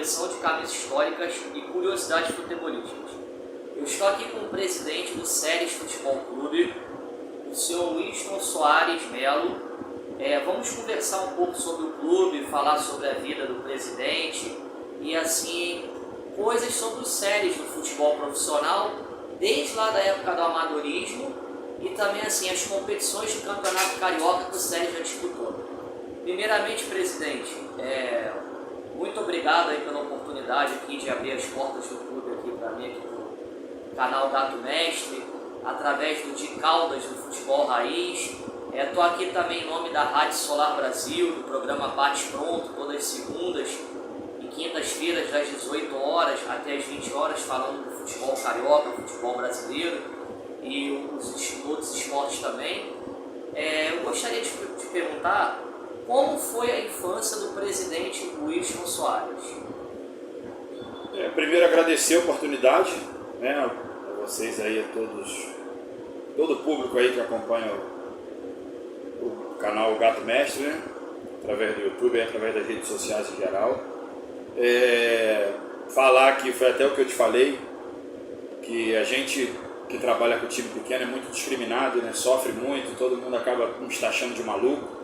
coleção de camisas históricas e curiosidades futebolísticas. Eu estou aqui com o presidente do Séries Futebol Clube, o senhor Wilson Soares Melo. Vamos conversar um pouco sobre o clube, falar sobre a vida do presidente e assim, coisas sobre os séries do futebol profissional, desde lá da época do amadorismo e também assim, as competições de campeonato carioca que o Séries já disputou. Primeiramente, presidente, muito obrigado aí pela oportunidade aqui de abrir as portas do clube aqui para mim, aqui do canal Gato Mestre, através do Di Caldas do Futebol Raiz. Estou aqui também em nome da Rádio Solar Brasil, do programa Bate Pronto, todas as segundas e quintas-feiras das 18 horas até as 20 horas, falando do futebol carioca, futebol brasileiro e outros esportes também. Eu gostaria de perguntar como foi a infância do presidente Wilson Soares. Primeiro agradecer a oportunidade, a vocês aí, todo o público aí que acompanha o canal Gato Mestre, através do YouTube e através das redes sociais em geral. Falar que foi até o que eu te falei, que a gente que trabalha com time pequeno é muito discriminado, sofre muito, todo mundo acaba nos taxando de maluco.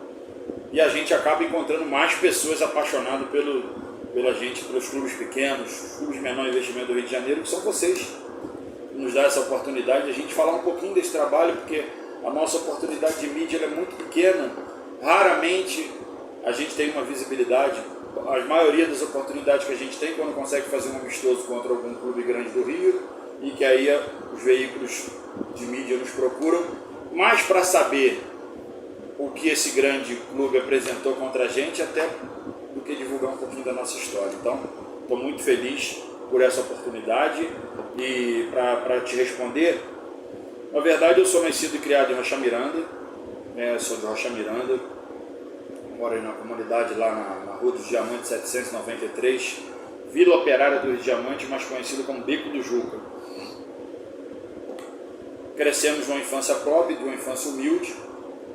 E a gente acaba encontrando mais pessoas apaixonadas pelos clubes pequenos, clubes de menor investimento do Rio de Janeiro, que são vocês, que nos dá essa oportunidade de a gente falar um pouquinho desse trabalho, porque a nossa oportunidade de mídia é muito pequena, raramente a gente tem uma visibilidade. A maioria das oportunidades que a gente tem quando consegue fazer um amistoso contra algum clube grande do Rio, e que aí os veículos de mídia nos procuram, mais para saber o que esse grande clube apresentou contra a gente, até do que divulgar um pouquinho da nossa história. Então, estou muito feliz por essa oportunidade. E para te responder, na verdade eu sou nascido e criado em Rocha Miranda, sou de Rocha Miranda, moro aí na comunidade lá na Rua dos Diamantes 793, Vila Operária do Rio de Diamante, mais conhecido como Beco do Juca. Crescemos de uma infância pobre, de uma infância humilde,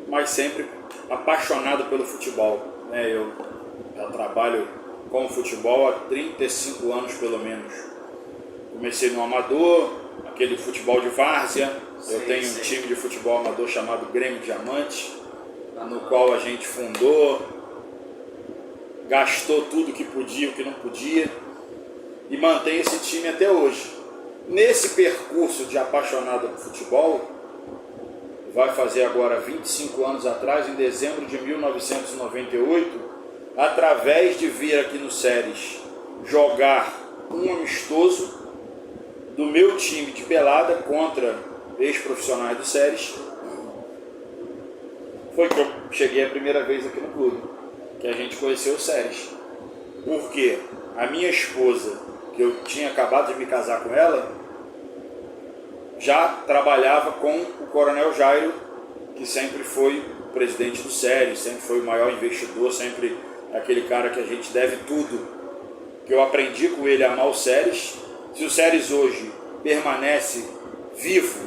mas sempre apaixonado pelo futebol. Eu já trabalho com o futebol há 35 anos pelo menos. Comecei no amador, aquele futebol de várzea. Eu tenho um time de futebol amador chamado Grêmio Diamante, no qual a gente fundou, gastou tudo que podia, o que não podia, e mantém esse time até hoje. Nesse percurso de apaixonado por futebol, vai fazer agora 25 anos atrás, em dezembro de 1998, através de vir aqui no Séries jogar um amistoso do meu time de pelada contra ex-profissionais do Séries, foi que eu cheguei a primeira vez aqui no clube, que a gente conheceu o Séries. Porque a minha esposa, que eu tinha acabado de me casar com ela, já trabalhava com o Coronel Jairo, que sempre foi o presidente do Séries, sempre foi o maior investidor, sempre aquele cara que a gente deve tudo, que eu aprendi com ele a amar o Séries. Se o Séries hoje permanece vivo,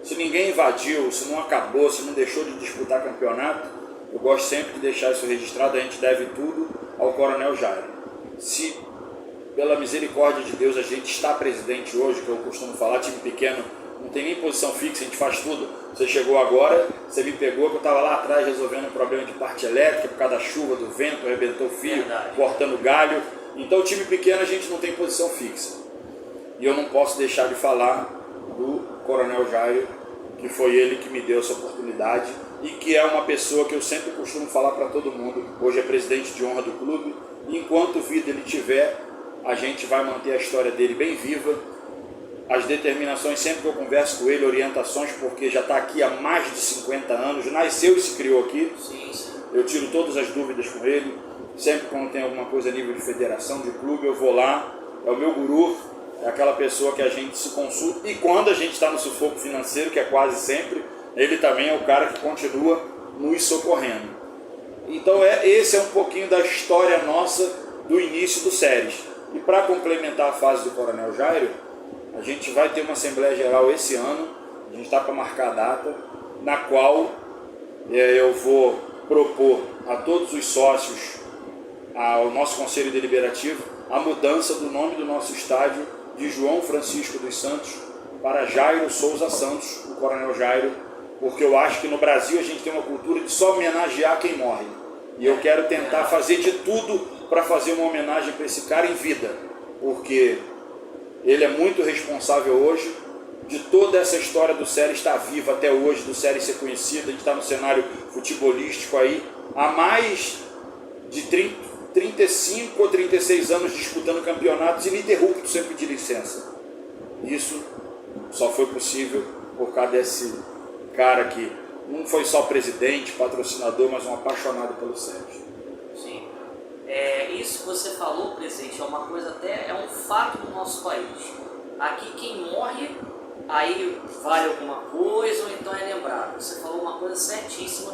se ninguém invadiu, se não acabou, se não deixou de disputar campeonato, eu gosto sempre de deixar isso registrado, a gente deve tudo ao Coronel Jairo. Se pela misericórdia de Deus a gente está presidente hoje, que eu costumo falar, time pequeno não tem nem posição fixa, a gente faz tudo. Você chegou agora, você me pegou, que eu estava lá atrás resolvendo um problema de parte elétrica, por causa da chuva, do vento, arrebentou o fio, cortando galho. Então, time pequeno a gente não tem posição fixa. E eu não posso deixar de falar do Coronel Jairo, que foi ele que me deu essa oportunidade e que é uma pessoa que eu sempre costumo falar para todo mundo. Hoje é presidente de honra do clube. E enquanto vida ele tiver, a gente vai manter a história dele bem viva. As determinações, sempre que eu converso com ele, orientações, porque já está aqui há mais de 50 anos, nasceu e se criou aqui. Eu tiro todas as dúvidas com ele. Sempre quando tem alguma coisa a nível de federação, de clube, eu vou lá. É o meu guru, é aquela pessoa que a gente se consulta. E quando a gente está no sufoco financeiro, que é quase sempre, ele também é o cara que continua nos socorrendo. Então esse é um pouquinho da história nossa do início do Séries. E para complementar a fase do Coronel Jairo, a gente vai ter uma Assembleia Geral esse ano, a gente está para marcar a data, na qual eu vou propor a todos os sócios ao nosso Conselho Deliberativo a mudança do nome do nosso estádio de João Francisco dos Santos para Jairo Souza Santos, o Coronel Jairo, porque eu acho que no Brasil a gente tem uma cultura de só homenagear quem morre. E eu quero tentar fazer de tudo para fazer uma homenagem para esse cara em vida, porque ele é muito responsável hoje de toda essa história do Séries estar viva até hoje, do Séries ser conhecida. A gente está no cenário futebolístico aí há mais de 35 ou 36 anos disputando campeonatos ininterruptos sem pedir licença. Isso só foi possível por causa desse cara que não foi só presidente, patrocinador, mas um apaixonado pelo Séries. Sim. Isso que você falou, presidente, é uma coisa até, é um fato do nosso país. Aqui quem morre, aí vale alguma coisa ou então é lembrado. Você falou uma coisa certíssima,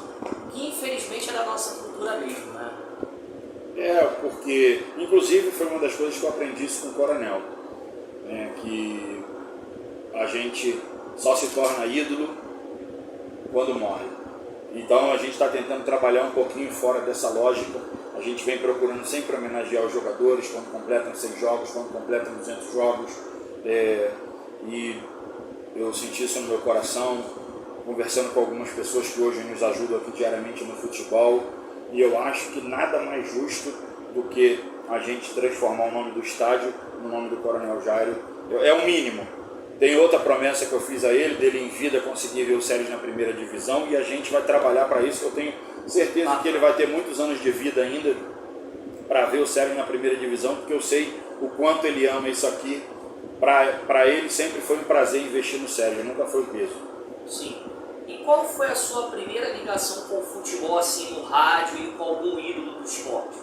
que infelizmente é da nossa cultura mesmo, né? Porque, inclusive, foi uma das coisas que eu aprendi isso com o Coronel, né, que a gente só se torna ídolo quando morre. Então a gente está tentando trabalhar um pouquinho fora dessa lógica. A gente vem procurando sempre homenagear os jogadores quando completam 100 jogos, quando completam 200 jogos. E eu senti isso no meu coração, conversando com algumas pessoas que hoje nos ajudam aqui diariamente no futebol. E eu acho que nada mais justo do que a gente transformar o nome do estádio no nome do Coronel Jairo. É o mínimo. Tem outra promessa que eu fiz a ele, dele em vida conseguir ver o Séries na primeira divisão, e a gente vai trabalhar para isso. Eu tenho certeza que ele vai ter muitos anos de vida ainda para ver o Séries na primeira divisão, porque eu sei o quanto ele ama isso aqui. Para ele sempre foi um prazer investir no Séries, nunca foi o peso. Sim. E qual foi a sua primeira ligação com o futebol, assim, no rádio e com algum ídolo do esporte?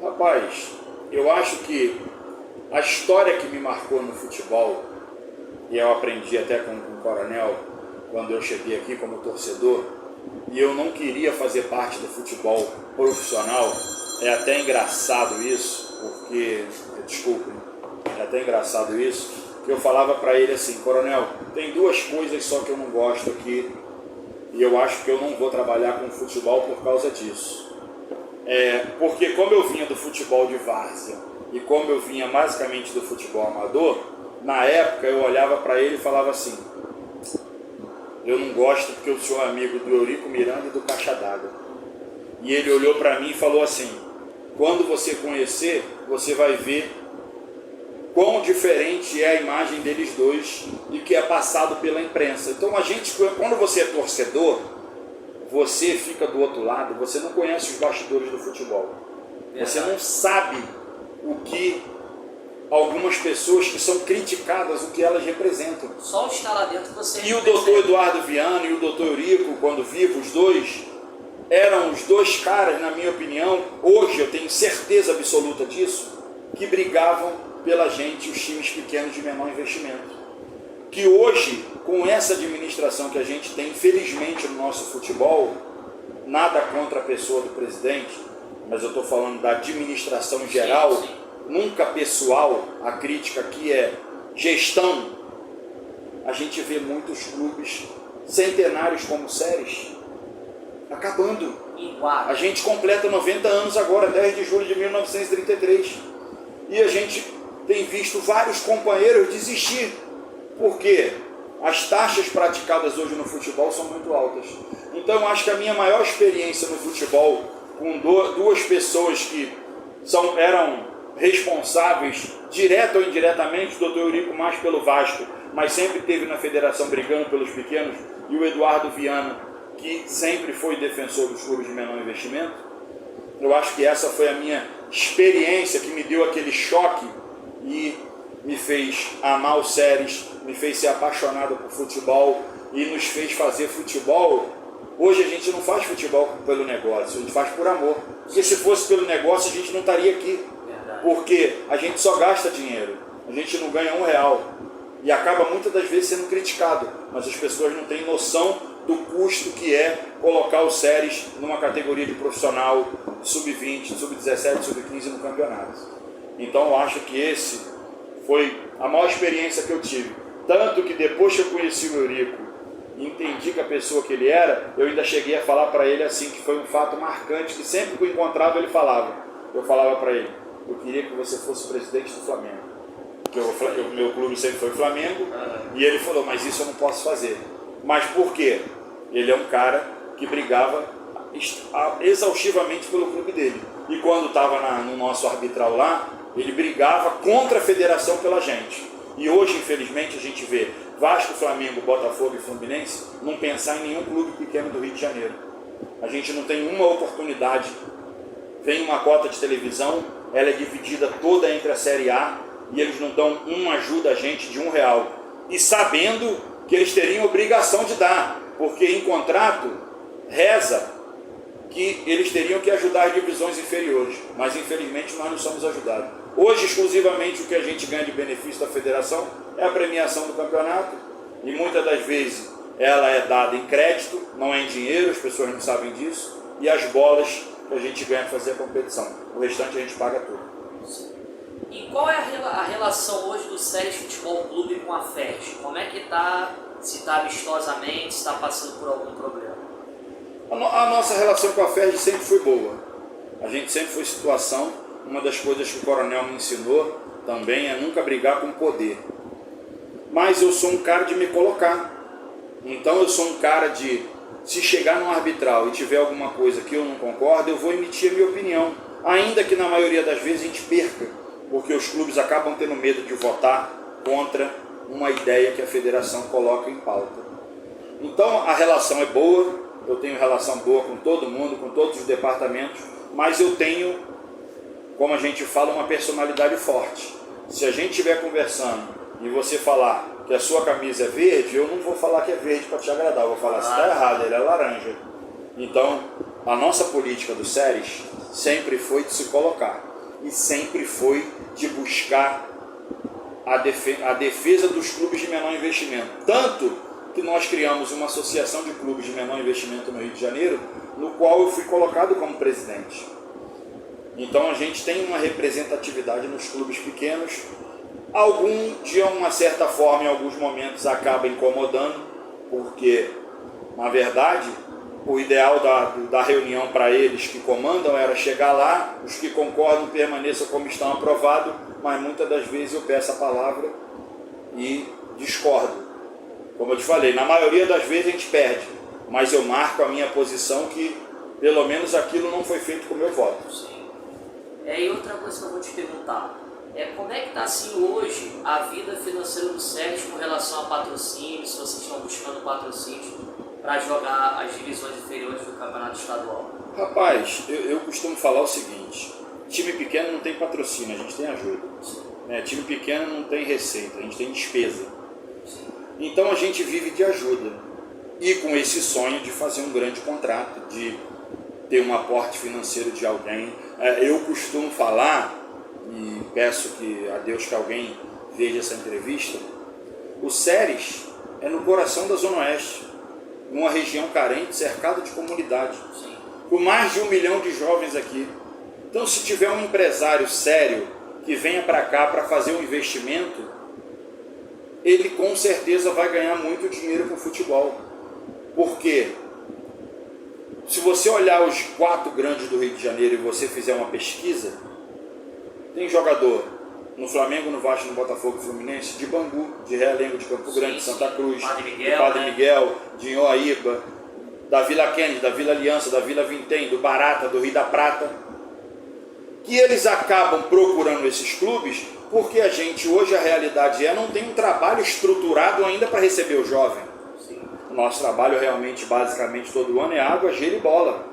Rapaz, eu acho que a história que me marcou no futebol, e eu aprendi até com o Coronel, quando eu cheguei aqui como torcedor, e eu não queria fazer parte do futebol profissional, é até engraçado isso, porque, desculpem, é até engraçado isso, que eu falava para ele assim: Coronel, tem duas coisas só que eu não gosto aqui, e eu acho que eu não vou trabalhar com futebol por causa disso. Porque como eu vinha do futebol de várzea, e como eu vinha basicamente do futebol amador, na época eu olhava para ele e falava assim: eu não gosto porque eu sou amigo do Eurico Miranda e do Caixa d'Água. E ele olhou para mim e falou assim: quando você conhecer, você vai ver quão diferente é a imagem deles dois e que é passado pela imprensa. Então a gente, quando você é torcedor, você fica do outro lado, você não conhece os bastidores do futebol. Você não sabe o que algumas pessoas que são criticadas, o que elas representam. Só estar lá dentro você... E o doutor Eduardo Viana e o doutor Eurico, quando vivos, os dois, eram os dois caras, na minha opinião, hoje eu tenho certeza absoluta disso, que brigavam pela gente, os times pequenos de menor investimento. Que hoje, com essa administração que a gente tem, infelizmente, no nosso futebol, nada contra a pessoa do presidente, mas eu estou falando da administração em geral, sim. Nunca pessoal, a crítica aqui é gestão. A gente vê muitos clubes centenários como Séries acabando. Igual. A gente completa 90 anos agora, 10 de julho de 1933. E a gente tem visto vários companheiros desistir, porque as taxas praticadas hoje no futebol são muito altas. Então eu acho que a minha maior experiência no futebol, com duas pessoas que eram responsáveis, direto ou indiretamente, o doutor Eurico mais pelo Vasco, mas sempre esteve na federação brigando pelos pequenos, e o Eduardo Viana, que sempre foi defensor dos clubes de menor investimento. Eu acho que essa foi a minha experiência que me deu aquele choque e me fez amar o Séries, me fez ser apaixonado por futebol e nos fez fazer futebol. Hoje a gente não faz futebol pelo negócio, a gente faz por amor. Porque se fosse pelo negócio a gente não estaria aqui. Porque a gente só gasta dinheiro, a gente não ganha R$1 e acaba muitas das vezes sendo criticado, mas as pessoas não têm noção do custo que é colocar o Séries numa categoria de profissional, sub-20, sub-17, sub-15 no campeonato. Então eu acho que esse foi a maior experiência que eu tive. Tanto que depois que eu conheci o Eurico entendi que a pessoa que ele era, eu ainda cheguei a falar para ele assim, que foi um fato marcante, que sempre que eu encontrava ele falava. Eu falava para ele, eu queria que você fosse presidente do Flamengo. Porque o meu clube sempre foi Flamengo, e ele falou, mas isso eu não posso fazer. Mas por quê? Ele é um cara que brigava exaustivamente pelo clube dele. E quando estava no nosso arbitral lá, ele brigava contra a federação pela gente. E hoje, infelizmente, a gente vê Vasco, Flamengo, Botafogo e Fluminense não pensar em nenhum clube pequeno do Rio de Janeiro. A gente não tem uma oportunidade. Vem uma cota de televisão, ela é dividida toda entre a Série A e eles não dão uma ajuda a gente de R$1. E sabendo que eles teriam obrigação de dar, porque em contrato reza que eles teriam que ajudar as divisões inferiores, mas infelizmente nós não somos ajudados. Hoje, exclusivamente, o que a gente ganha de benefício da federação é a premiação do campeonato, e muitas das vezes ela é dada em crédito, não é em dinheiro, as pessoas não sabem disso, e as bolas que a gente ganha para fazer a competição. O restante a gente paga tudo. E qual é a relação hoje do Séries Futebol Clube com a FERJ? Como é que está? Se está amistosamente, se está passando por algum problema? A nossa relação com a FERJ sempre foi boa. A gente sempre foi situação. Uma das coisas que o coronel me ensinou também é nunca brigar com o poder. Mas eu sou um cara de me colocar. Então eu sou um cara de, se chegar num arbitral e tiver alguma coisa que eu não concordo, eu vou emitir a minha opinião. Ainda que na maioria das vezes a gente perca, porque os clubes acabam tendo medo de votar contra uma ideia que a federação coloca em pauta. Então a relação é boa, eu tenho relação boa com todo mundo, com todos os departamentos, mas eu tenho, como a gente fala, uma personalidade forte. Se a gente estiver conversando e você falar que a sua camisa é verde, eu não vou falar que é verde para te agradar, eu vou falar, se está errado, ele é laranja. Então, a nossa política do Séries sempre foi de se colocar e sempre foi de buscar a defesa dos clubes de menor investimento. Tanto que nós criamos uma associação de clubes de menor investimento no Rio de Janeiro, no qual eu fui colocado como presidente. Então a gente tem uma representatividade nos clubes pequenos. Algum, de uma certa forma, em alguns momentos, acaba incomodando, porque, na verdade, o ideal da reunião para eles que comandam era chegar lá, os que concordam permaneçam como estão aprovados, mas muitas das vezes eu peço a palavra e discordo. Como eu te falei, na maioria das vezes a gente perde, mas eu marco a minha posição que pelo menos aquilo não foi feito com o meu voto. Sim. E outra coisa que eu vou te perguntar, como é que está assim hoje a vida financeira do Séries com relação a patrocínio, se vocês estão buscando patrocínio para jogar as divisões inferiores do campeonato estadual? Rapaz, eu costumo falar o seguinte, time pequeno não tem patrocínio, a gente tem ajuda. Time pequeno não tem receita, a gente tem despesa. Então a gente vive de ajuda. E com esse sonho de fazer um grande contrato, de ter um aporte financeiro de alguém. Eu costumo falar, e peço a Deus que alguém veja essa entrevista, o Séries é no coração da Zona Oeste, numa região carente, cercada de comunidade, com mais de 1 milhão de jovens aqui. Então, se tiver um empresário sério que venha para cá para fazer um investimento, ele com certeza vai ganhar muito dinheiro com o futebol. Porque se você olhar os 4 grandes do Rio de Janeiro e você fizer uma pesquisa, tem jogador no Flamengo, no Vasco, no Botafogo, no Fluminense, de Bangu, de Realengo, de Campo Grande, de Santa Cruz, de Padre Miguel, de Inhoaíba, da Vila Kennedy, da Vila Aliança, da Vila Vintém, do Barata, do Rio da Prata, que eles acabam procurando esses clubes porque a gente, hoje a realidade não tem um trabalho estruturado ainda para receber o jovem. O nosso trabalho realmente, basicamente, todo ano é água, gelo e bola.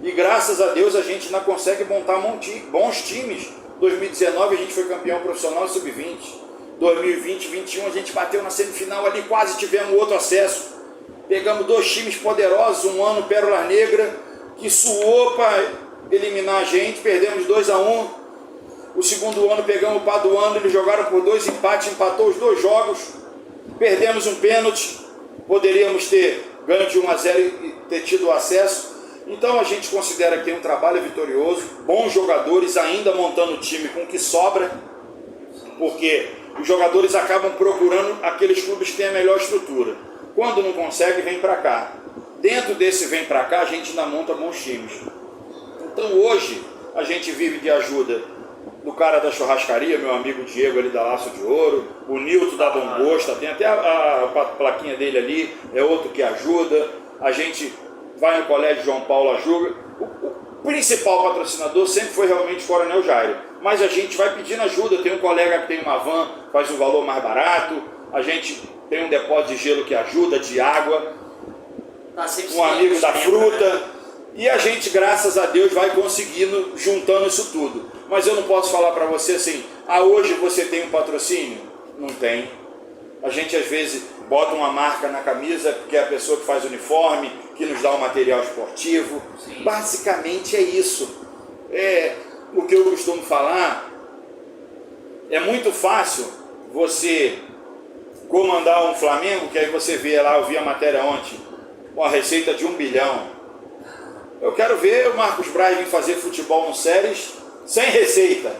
E graças a Deus a gente ainda consegue montar bons times. 2019 a gente foi campeão profissional sub-20. 2020, 2021 a gente bateu na semifinal ali, quase tivemos outro acesso. Pegamos 2 times poderosos, um ano Pérola Negra, que suou para eliminar a gente, perdemos 2-1. O segundo ano pegamos o Paduano, eles jogaram por 2 empates, empatou os 2 jogos, perdemos um pênalti, poderíamos ter ganho de 1-0 e ter tido o acesso. Então a gente considera que tem um trabalho vitorioso, bons jogadores ainda montando o time com o que sobra, porque os jogadores acabam procurando aqueles clubes que têm a melhor estrutura. Quando não consegue, vem para cá. Dentro desse vem para cá, a gente ainda monta bons times. Então hoje a gente vive de ajuda do cara da churrascaria, meu amigo Diego ali da Laço de Ouro, o Nilton da Dom Gosta, tem até a plaquinha dele ali, é outro que ajuda. A gente vai no Colégio João Paulo, ajuda. O principal patrocinador sempre foi realmente o Coronel Jairo, mas a gente vai pedindo ajuda. Tem um colega que tem uma van, faz um valor mais barato, a gente tem um depósito de gelo que ajuda, de água, um amigo da fruta, e a gente, graças a Deus, vai conseguindo, juntando isso tudo. Mas eu não posso falar para você assim, hoje você tem um patrocínio? Não tem. A gente às vezes bota uma marca na camisa, porque é a pessoa que faz o uniforme, que nos dá o material esportivo. Sim. Basicamente é isso. O que eu costumo falar, é muito fácil você comandar um Flamengo, que aí você vê lá, eu vi a matéria ontem, com a receita de 1 bilhão. Eu quero ver o Marcos Braz vir fazer futebol no Séries sem receita.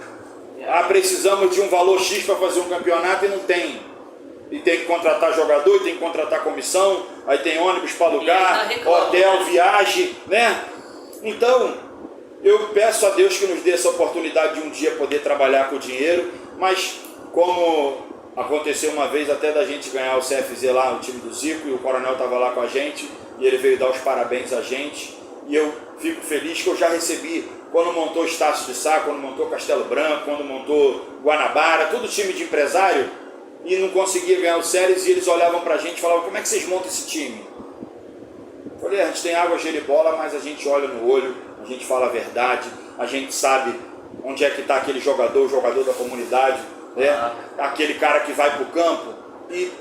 Precisamos de um valor X para fazer um campeonato e não tem. E tem que contratar jogador, tem que contratar comissão, aí tem ônibus para alugar, hotel, viagem, né? Então, eu peço a Deus que nos dê essa oportunidade de um dia poder trabalhar com o dinheiro, mas como aconteceu uma vez até da gente ganhar o CFZ lá, o time do Zico, e o Coronel estava lá com a gente, e ele veio dar os parabéns a gente, e eu fico feliz que eu já recebi, quando montou Estácio de Sá, quando montou Castelo Branco, quando montou Guanabara, todo time de empresário, e não conseguia ganhar o Séries, e eles olhavam pra gente e falavam, como é que vocês montam esse time? Eu falei, a gente tem água, gelo e bola, mas a gente olha no olho, a gente fala a verdade, a gente sabe onde é que está aquele jogador, o jogador da comunidade, né? Aquele cara que vai pro campo, e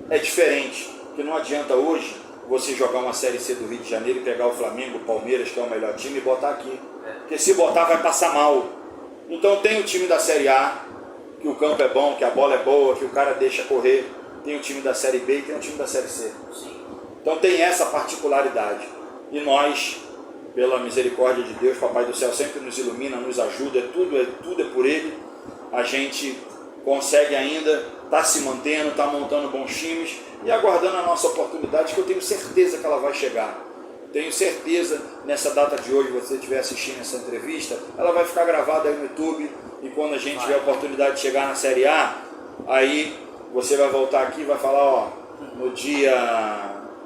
é diferente, porque não adianta hoje você jogar uma Série C do Rio de Janeiro e pegar o Flamengo, o Palmeiras, que é o melhor time, e botar aqui, porque se botar vai passar mal. Então tem o time da Série A, que o campo é bom, que a bola é boa, que o cara deixa correr. Tem o time da Série B e tem o time da Série C. Sim. Então tem essa particularidade. E nós, pela misericórdia de Deus, Papai do Céu sempre nos ilumina, nos ajuda, tudo é por Ele. A gente consegue ainda estar se mantendo, estar montando bons times e aguardando a nossa oportunidade, que eu tenho certeza que ela vai chegar. Tenho certeza, nessa data de hoje, você estiver assistindo essa entrevista, ela vai ficar gravada aí no YouTube, e quando a gente tiver a oportunidade de chegar na Série A, aí você vai voltar aqui e vai falar, no dia,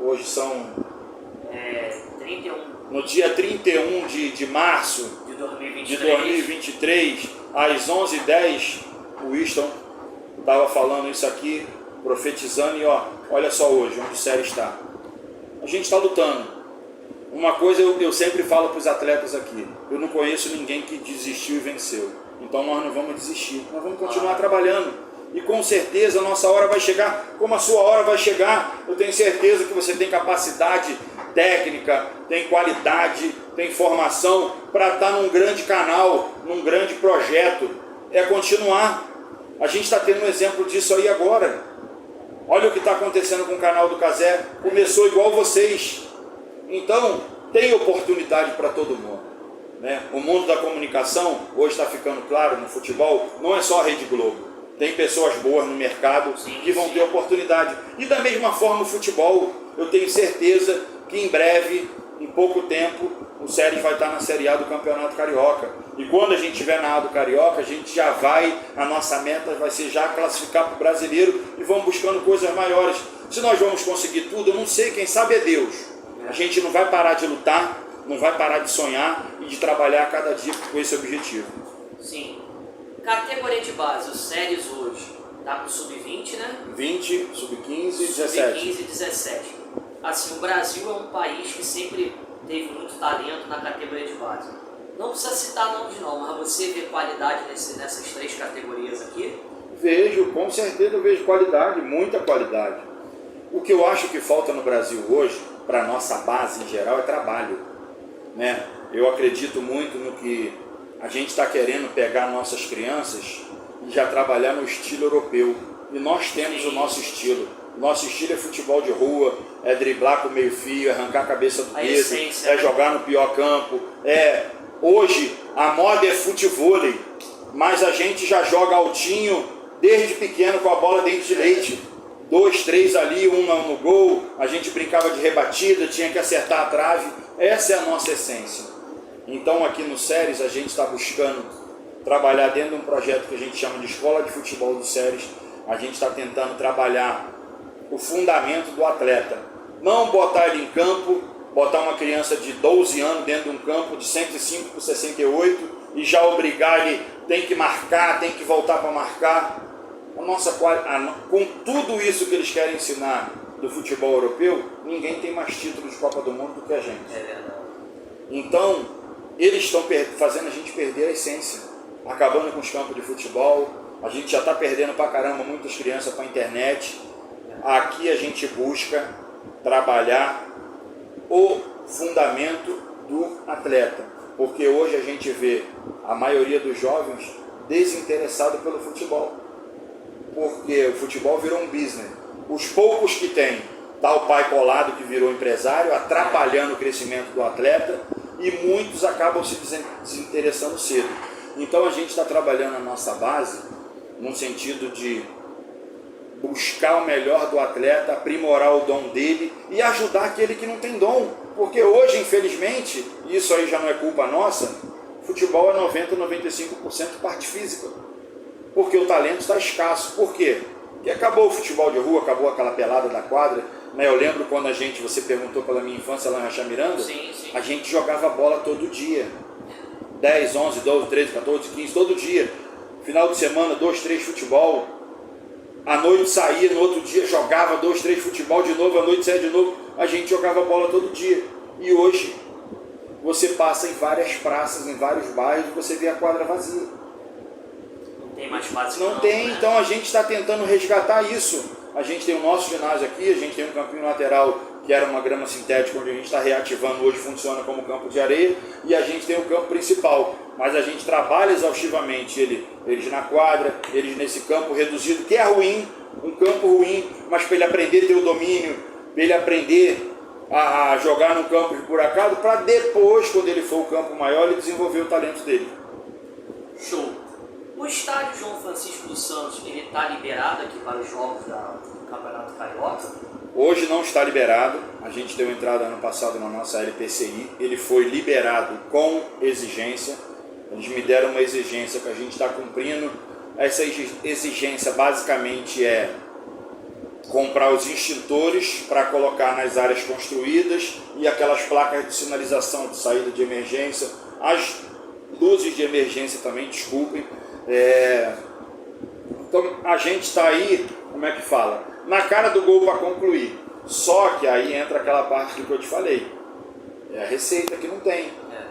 hoje são 31. No dia 31 de março de 2023, às 11h10, o Winston estava falando isso aqui, profetizando, e olha só hoje, onde o Séries está. A gente está lutando. Uma coisa eu sempre falo para os atletas aqui, eu não conheço ninguém que desistiu e venceu. Então nós não vamos desistir, nós vamos continuar trabalhando. E com certeza a nossa hora vai chegar, como a sua hora vai chegar. Eu tenho certeza que você tem capacidade técnica, tem qualidade, tem formação para estar num grande canal, num grande projeto. É continuar. A gente está tendo um exemplo disso aí agora. Olha o que está acontecendo com o canal do Cazé. Começou igual vocês. Então, tem oportunidade para todo mundo, né? O mundo da comunicação, hoje está ficando claro no futebol, não é só a Rede Globo. Tem pessoas boas no mercado que vão ter oportunidade. E da mesma forma o futebol, eu tenho certeza que em breve, em pouco tempo, o Séries vai estar na Série A do Campeonato Carioca. E quando a gente estiver na A do Carioca, a gente já vai, a nossa meta vai ser já classificar para o Brasileiro e vamos buscando coisas maiores. Se nós vamos conseguir tudo, eu não sei, quem sabe é Deus. A gente não vai parar de lutar, não vai parar de sonhar e de trabalhar a cada dia com esse objetivo. Sim. Categoria de base, o Séries hoje está com sub-20, né? 20, sub-15 e 17. Sub-15 e 17. Assim, o Brasil é um país que sempre teve muito talento na categoria de base. Não precisa citar nomes não, mas você vê qualidade nessas 3 categorias aqui? Vejo, com certeza eu vejo qualidade, muita qualidade. O que eu acho que falta no Brasil hoje, para a nossa base em geral, é trabalho, né? Eu acredito muito no que a gente está querendo pegar nossas crianças e já trabalhar no estilo europeu. E nós temos o nosso estilo. O nosso estilo é futebol de rua, é driblar com meio fio, é arrancar a cabeça do dedo, é jogar no pior campo. Hoje a moda é futevôlei, mas a gente já joga altinho desde pequeno com a bola dentro de leite. 2, 3 ali, um no gol, a gente brincava de rebatida, tinha que acertar a trave. Essa é a nossa essência. Então aqui no Séries a gente está buscando trabalhar dentro de um projeto que a gente chama de Escola de Futebol do Séries. A gente está tentando trabalhar o fundamento do atleta. Não botar ele em campo, botar uma criança de 12 anos dentro de um campo de 105 por 68 e já obrigar ele, tem que marcar, tem que voltar para marcar. Com tudo isso que eles querem ensinar do futebol europeu, ninguém tem mais título de Copa do Mundo do que a gente. É verdade. Então, eles estão fazendo a gente perder a essência, acabando com os campos de futebol. A gente já está perdendo pra caramba muitas crianças para a internet. Aqui a gente busca trabalhar o fundamento do atleta, porque hoje a gente vê a maioria dos jovens desinteressado pelo futebol. Porque o futebol virou um business. Os poucos que tem, tá o pai colado que virou empresário, atrapalhando o crescimento do atleta, e muitos acabam se desinteressando cedo. Então a gente está trabalhando a nossa base no sentido de buscar o melhor do atleta, aprimorar o dom dele e ajudar aquele que não tem dom. Porque hoje, infelizmente, isso aí já não é culpa nossa, futebol é 90, 95% parte física. Porque o talento está escasso. Por quê? Porque acabou o futebol de rua, acabou aquela pelada da quadra. Né? Eu lembro quando você perguntou pela minha infância lá em Rachamiranga, Sim. a gente jogava bola todo dia. 10, 11, 12, 13, 14, 15, todo dia. Final de semana, 2, 3 futebol. À noite saía, no outro dia jogava 2, 3 futebol de novo, à noite saía de novo. A gente jogava bola todo dia. E hoje, você passa em várias praças, em vários bairros, e você vê a quadra vazia. Tem mais fácil não tem, né? Então a gente está tentando resgatar isso. A gente tem o nosso ginásio aqui, a gente tem um campinho lateral que era uma grama sintética, onde a gente está reativando, hoje funciona como campo de areia, e a gente tem o campo principal, mas a gente trabalha exaustivamente eles na quadra, eles nesse campo reduzido, que é ruim, um campo ruim, mas para ele aprender a ter o domínio, para ele aprender a jogar no campo de por acaso, para depois, quando ele for o campo maior, ele desenvolver o talento dele. Show! O estádio João Francisco dos Santos, ele está liberado aqui para os jogos do Campeonato Carioca? Hoje não está liberado. A gente deu entrada ano passado na nossa LPCI. Ele foi liberado com exigência. Eles me deram uma exigência que a gente está cumprindo. Essa exigência basicamente é comprar os extintores para colocar nas áreas construídas e aquelas placas de sinalização de saída de emergência, as luzes de emergência também, desculpem. Então a gente está aí, como é que fala? Na cara do gol para concluir. Só que aí entra aquela parte que eu te falei. É a receita que não tem.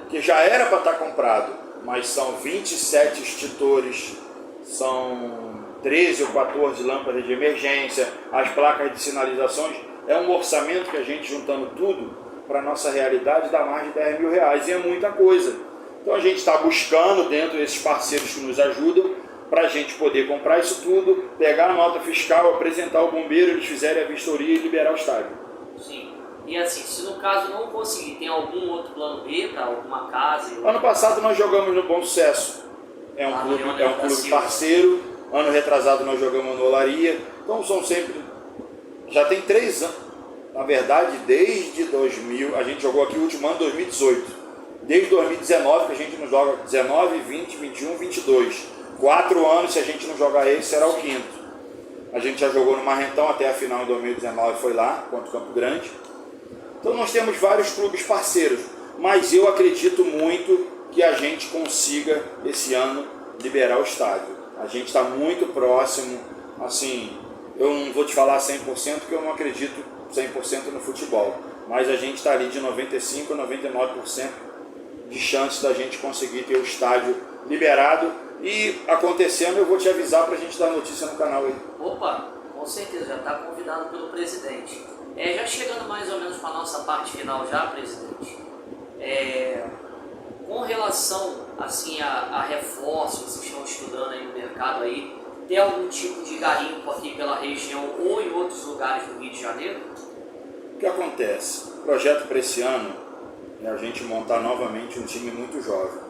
Que já era para estar comprado, mas são 27 extintores, são 13 ou 14 lâmpadas de emergência, as placas de sinalizações. É um orçamento que a gente juntando tudo para a nossa realidade dá mais de 10 mil reais. E é muita coisa. Então a gente está buscando dentro desses parceiros que nos ajudam para a gente poder comprar isso tudo, pegar a nota fiscal, apresentar ao bombeiro, eles fizerem a vistoria e liberar o estádio. Sim. E assim, se no caso não conseguir, tem algum outro plano B para alguma casa? Ano passado nós jogamos no Bom Sucesso. É um clube parceiro. Ano retrasado nós jogamos no Olaria. Então são sempre... Já tem 3 anos. Na verdade, desde 2000, a gente jogou aqui o último ano, 2018. Desde 2019 que a gente não joga 19, 20, 21, 22. 4 anos, se a gente não jogar esse, será o 5º. A gente já jogou no Marrentão até a final em 2019, foi lá, contra o Campo Grande. Então nós temos vários clubes parceiros, mas eu acredito muito que a gente consiga esse ano liberar o estádio. A gente está muito próximo, assim, eu não vou te falar 100% porque eu não acredito 100% no futebol, mas a gente está ali de 95% a 99% de chance da gente conseguir ter o estádio liberado, e acontecendo eu vou te avisar para a gente dar notícia no canal aí. Opa, com certeza, já está convidado pelo presidente. Já chegando mais ou menos para a nossa parte final já, presidente, com relação assim, a reforços, vocês estão estudando aí no mercado aí, tem algum tipo de garimpo aqui pela região ou em outros lugares do Rio de Janeiro? O que acontece? O projeto para esse ano é a gente montar novamente um time muito jovem.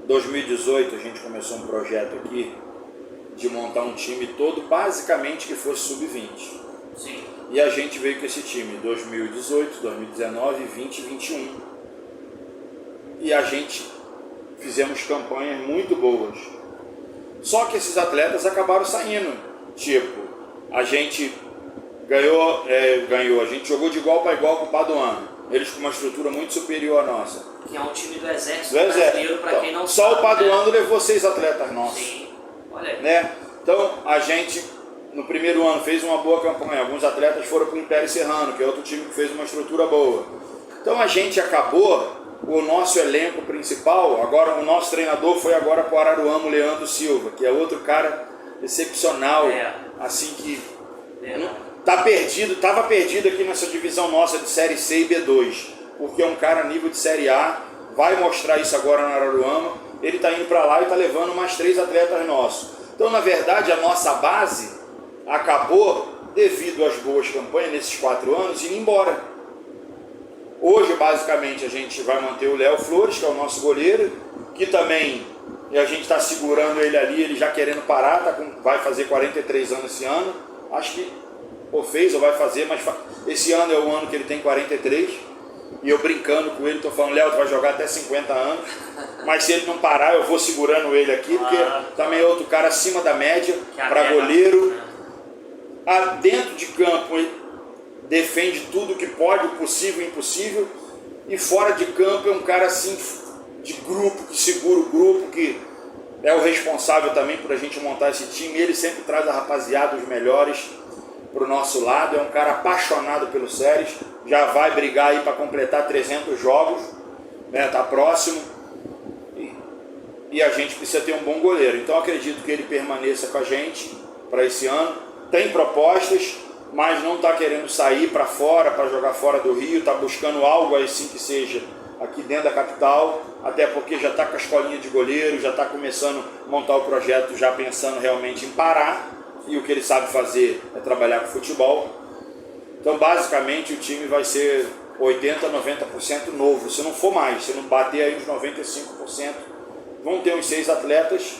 Em 2018 a gente começou um projeto aqui de montar um time todo, basicamente que fosse sub-20. Sim. E a gente veio com esse time 2018, 2019, 20 e 21. E a gente fizemos campanhas muito boas. Só que esses atletas acabaram saindo. Tipo, a gente ganhou, a gente jogou de igual para igual com o Paduano. Eles com uma estrutura muito superior à nossa. Que é um time do Exército Brasileiro, para então, quem não só sabe. Só o Paduano, né? levou 6 atletas nossos. Sim, olha aí. Né? Então, a gente, no primeiro ano, fez uma boa campanha. Alguns atletas foram para o Império Serrano, que é outro time que fez uma estrutura boa. Então, a gente acabou, o nosso elenco principal, agora o nosso treinador foi agora para o Araruama, o Leandro Silva, que é outro cara excepcional, assim que estava perdido aqui nessa divisão nossa de Série C e B2, porque é um cara a nível de Série A, vai mostrar isso agora no Araruama, ele está indo para lá e está levando mais 3 atletas nossos. Então, na verdade, a nossa base acabou, devido às boas campanhas nesses 4 anos, indo embora. Hoje, basicamente, a gente vai manter o Léo Flores, que é o nosso goleiro, que também a gente está segurando ele ali, ele já querendo parar, vai fazer 43 anos esse ano. Acho que fez ou vai fazer, mas esse ano é o ano que ele tem 43. E eu brincando com ele, estou falando, Léo, tu vai jogar até 50 anos. Mas se ele não parar, eu vou segurando ele aqui, porque também é outro cara acima da média, para goleiro. Dentro de campo, ele defende tudo que pode, o possível e o impossível. E fora de campo é um cara assim, de grupo, que segura o grupo, que é o responsável também por a gente montar esse time. Ele sempre traz a rapaziada, os melhores, para o nosso lado. É um cara apaixonado pelo Séries, já vai brigar aí para completar 300 jogos, né? Tá próximo, e a gente precisa ter um bom goleiro. Então acredito que ele permaneça com a gente para esse ano. Tem propostas, mas não está querendo sair para fora, para jogar fora do Rio, está buscando algo assim que seja aqui dentro da capital, até porque já está com a escolinha de goleiro, já está começando a montar o projeto, já pensando realmente em parar, e o que ele sabe fazer é trabalhar com futebol. Então, basicamente, o time vai ser 80%, 90% novo, se não for mais, se não bater aí uns 95%, vão ter uns 6 atletas,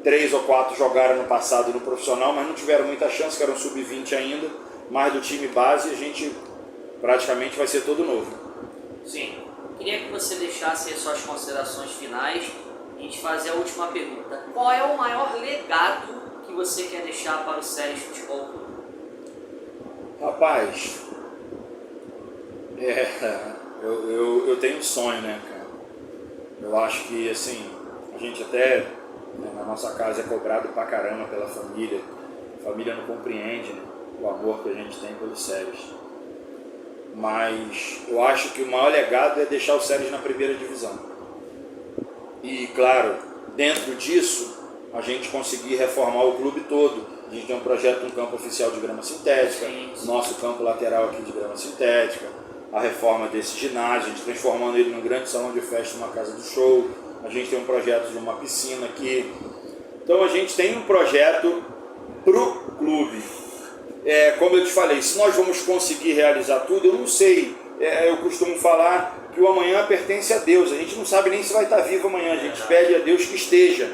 3 ou 4 jogaram no passado no profissional, mas não tiveram muita chance, que eram sub-20 ainda, mas do time base a gente praticamente vai ser todo novo. Sim. Queria que você deixasse as suas considerações finais e te fazer a última pergunta. Qual é o maior legado que você quer deixar para o Séries Futebol Clube? Rapaz, eu tenho um sonho, né, cara? Eu acho que, assim, a gente até, na nossa casa é cobrado pra caramba pela família. A família não compreende, né, o amor que a gente tem pelos Séries. Mas eu acho que o maior legado é deixar o Séries na primeira divisão. E, claro, dentro disso, a gente conseguir reformar o clube todo. A gente tem um projeto, um campo oficial de grama sintética, nosso campo lateral aqui de grama sintética, a reforma desse ginásio, a gente transformando ele num grande salão de festa, numa casa do show. A gente tem um projeto de uma piscina aqui. Então a gente tem um projeto pro clube. Como eu te falei, se nós vamos conseguir realizar tudo, eu não sei. Eu costumo falar que o amanhã pertence a Deus. A gente não sabe nem se vai estar vivo amanhã. A gente pede a Deus que esteja.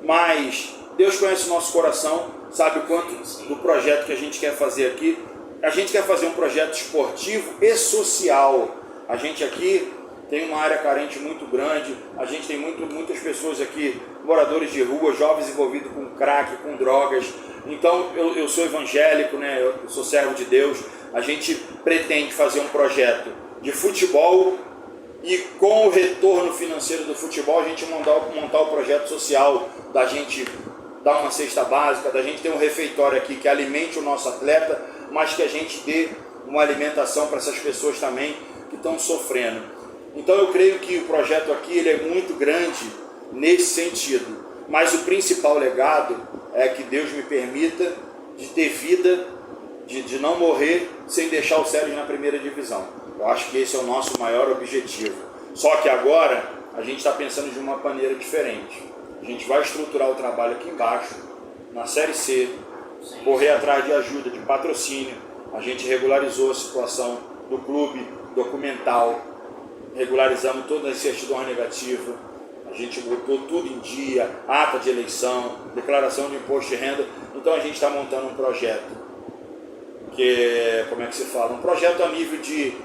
Mas Deus conhece o nosso coração, sabe o quanto do projeto que a gente quer fazer aqui. A gente quer fazer um projeto esportivo e social. A gente aqui tem uma área carente muito grande. A gente tem muitas pessoas aqui, moradores de rua, jovens envolvidos com crack, com drogas. Então eu sou evangélico, né? Eu sou servo de Deus. A gente pretende fazer um projeto de futebol e com o retorno financeiro do futebol a gente montar o projeto social, da gente dar uma cesta básica, da gente ter um refeitório aqui que alimente o nosso atleta, mas que a gente dê uma alimentação para essas pessoas também que estão sofrendo. Então eu creio que o projeto aqui ele é muito grande nesse sentido, mas o principal legado é que Deus me permita de ter vida, de não morrer sem deixar o Séries na primeira divisão. Eu acho que esse é o nosso maior objetivo. Só que agora a gente está pensando de uma maneira diferente. A gente vai estruturar o trabalho aqui embaixo, na Série C, correr atrás de ajuda, de patrocínio. A gente regularizou a situação do clube documental, regularizamos todas as certidões negativas. A a gente botou tudo em dia, ata de eleição, declaração de imposto de renda. Então a gente está montando um projeto, que é, como é que se fala? Um projeto a nível de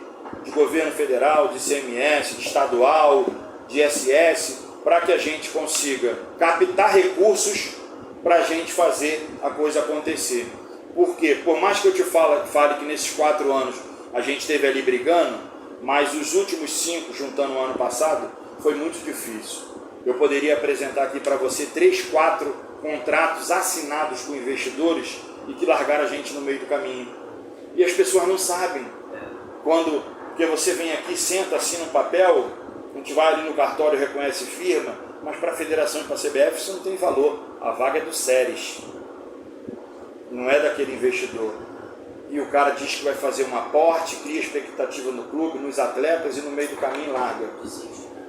governo federal, de ICMS, de estadual, de ISS, para que a gente consiga captar recursos para a gente fazer a coisa acontecer. Porque, por mais que eu te fale que nesses 4 anos a gente esteve ali brigando, mas os últimos 5, juntando o ano passado, foi muito difícil. Eu poderia apresentar aqui para você 3, 4 contratos assinados com investidores e que largaram a gente no meio do caminho. E as pessoas não sabem. Porque você vem aqui, senta, assina um papel, a gente vai ali no cartório, reconhece firma, mas para a federação e para a CBF isso não tem valor. A vaga é do Séries, não é daquele investidor. E o cara diz que vai fazer um aporte, cria expectativa no clube, nos atletas e no meio do caminho larga.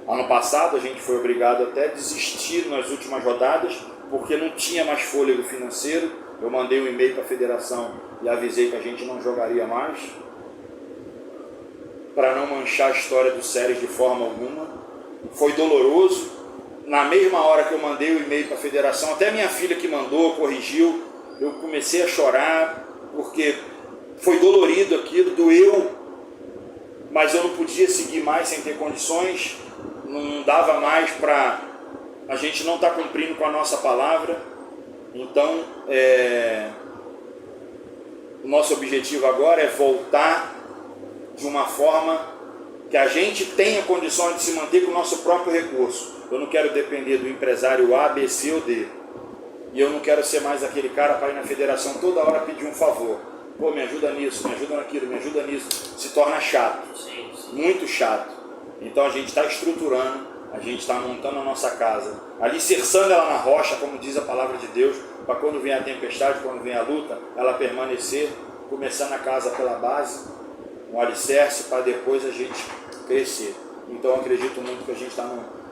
Ano passado a gente foi obrigado até a desistir nas últimas rodadas, porque não tinha mais fôlego financeiro. Eu mandei um e-mail para a federação e avisei que a gente não jogaria mais, para não manchar a história do Séries de forma alguma. Foi doloroso. Na mesma hora que eu mandei o e-mail para a federação, até minha filha que mandou, corrigiu, eu comecei a chorar, porque foi dolorido aquilo, doeu, mas eu não podia seguir mais sem ter condições, não dava mais para... A gente não está cumprindo com a nossa palavra. Então, o nosso objetivo agora é voltar de uma forma que a gente tenha condições de se manter com o nosso próprio recurso. Eu não quero depender do empresário A, B, C ou D. E eu não quero ser mais aquele cara para ir na federação toda hora pedir um favor. Pô, me ajuda nisso, me ajuda naquilo, me ajuda nisso. Se torna chato, muito chato. Então a gente está estruturando, a gente está montando a nossa casa, alicerçando ela na rocha, como diz a palavra de Deus, para quando vem a tempestade, quando vem a luta, ela permanecer, começando a casa pela base, um alicerce para depois a gente crescer. Então eu acredito muito que a gente está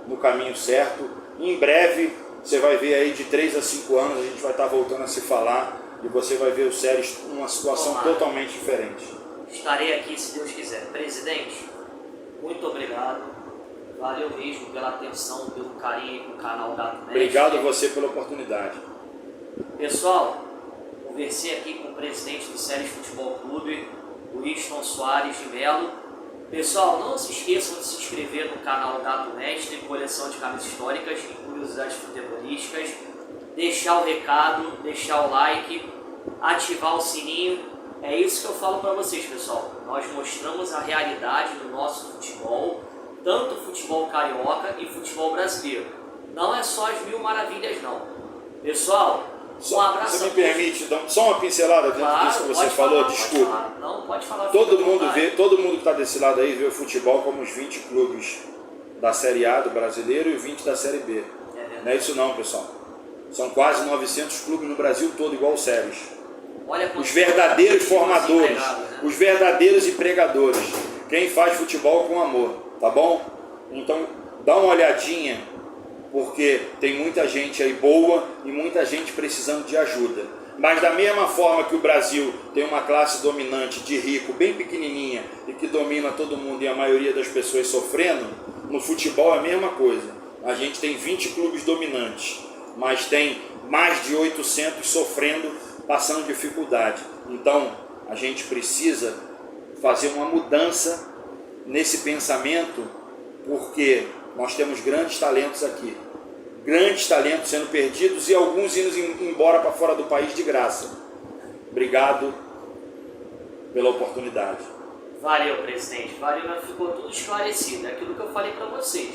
no caminho certo. Em breve, você vai ver aí de 3 a 5 anos, a gente vai estar voltando a se falar e você vai ver o Séries numa situação totalmente diferente. Estarei aqui se Deus quiser. Presidente, muito obrigado. Valeu mesmo pela atenção, pelo carinho com o canal Gato Mestre. Obrigado a você pela oportunidade. Pessoal, conversei aqui com o presidente do Séries Futebol Clube, o Winston Soares de Melo. Pessoal, não se esqueçam de se inscrever no canal Gato Mestre, coleção de camisas históricas e curiosidades futebolísticas. Deixar o recado, deixar o like, ativar o sininho. É isso que eu falo para vocês, pessoal. Nós mostramos a realidade do nosso futebol, tanto futebol carioca e futebol brasileiro. Não é só as 1000 maravilhas, não. Pessoal, um abraço. Você me permite dar só uma pincelada dentro disso que você falou? Desculpa. Não, pode falar. Todo mundo que está desse lado aí vê o futebol como os 20 clubes da Série A do brasileiro e 20 da Série B. Não é isso não, pessoal. São quase 900 clubes no Brasil todo, igual o Séries. Os verdadeiros formadores, os verdadeiros empregadores. Quem faz futebol com amor, tá bom? Então, dá uma olhadinha, porque tem muita gente aí boa e muita gente precisando de ajuda. Mas da mesma forma que o Brasil tem uma classe dominante de rico, bem pequenininha, e que domina todo mundo e a maioria das pessoas sofrendo, no futebol é a mesma coisa. A gente tem 20 clubes dominantes, mas tem mais de 800 sofrendo, passando dificuldade. Então, a gente precisa fazer uma mudança nesse pensamento, porque nós temos grandes talentos aqui. Grandes talentos sendo perdidos e alguns indo embora para fora do país de graça. Obrigado pela oportunidade. Valeu, presidente. Valeu, mas ficou tudo esclarecido. É aquilo que eu falei para vocês.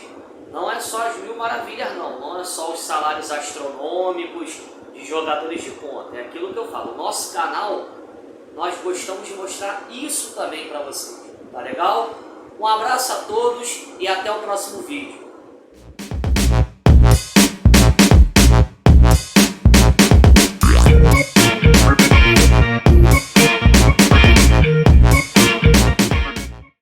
Não é só as 1000 maravilhas, não. Não é só os salários astronômicos de jogadores de ponta. É aquilo que eu falo. Nosso canal, nós gostamos de mostrar isso também para vocês. Tá legal? Um abraço a todos e até o próximo vídeo.